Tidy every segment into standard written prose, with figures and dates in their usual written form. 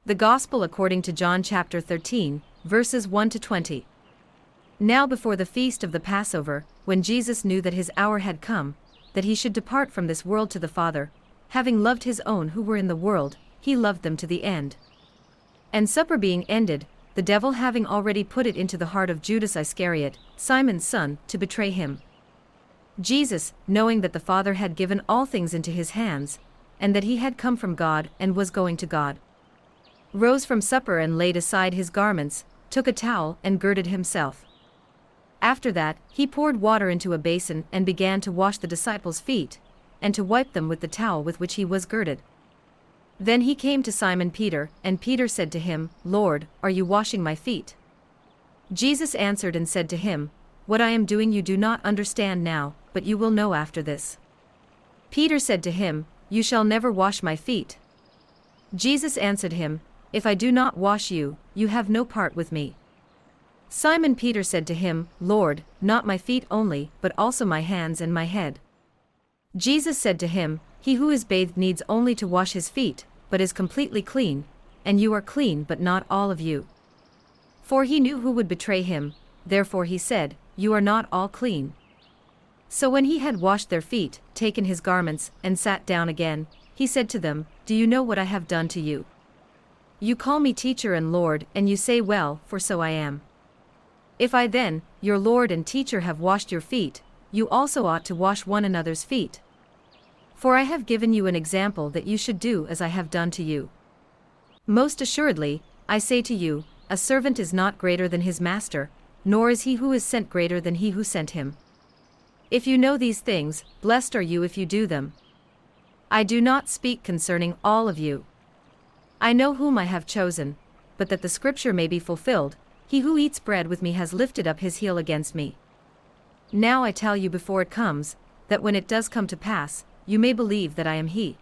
The Gospel according to John chapter 13, verses 1 to 20. Now before the feast of the Passover, when Jesus knew that his hour had come, that he should depart from this world to the Father, having loved his own who were in the world, he loved them to the end. And supper being ended, the devil having already put it into the heart of Judas Iscariot, Simon's son, to betray him. Jesus, knowing that the Father had given all things into his hands, and that he had come from God and was going to God, rose from supper and laid aside his garments, took a towel and girded himself. After that, he poured water into a basin and began to wash the disciples' feet, and to wipe them with the towel with which he was girded. Then he came to Simon Peter, and Peter said to him, Lord, are you washing my feet? Jesus answered and said to him, What I am doing you do not understand now, but you will know after this. Peter said to him, You shall never wash my feet. Jesus answered him, If I do not wash you, you have no part with me. Simon Peter said to him, Lord, not my feet only, but also my hands and my head. Jesus said to him, He who is bathed needs only to wash his feet, but is completely clean, and you are clean but not all of you. For he knew who would betray him, therefore he said, You are not all clean. So when he had washed their feet, taken his garments, and sat down again, he said to them, Do you know what I have done to you? You call me teacher and Lord, and you say well, for so I am. If I then, your Lord and teacher, have washed your feet, you also ought to wash one another's feet. For I have given you an example that you should do as I have done to you. Most assuredly, I say to you, a servant is not greater than his master, nor is he who is sent greater than he who sent him. If you know these things, blessed are you if you do them. I do not speak concerning all of you. I know whom I have chosen, but that the scripture may be fulfilled, he who eats bread with me has lifted up his heel against me. Now I tell you before it comes, that when it does come to pass, you may believe that I am he.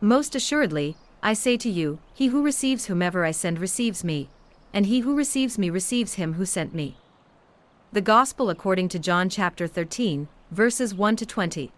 Most assuredly, I say to you, he who receives whomever I send receives me, and he who receives me receives him who sent me. The Gospel according to John chapter 13, verses 1 to 20.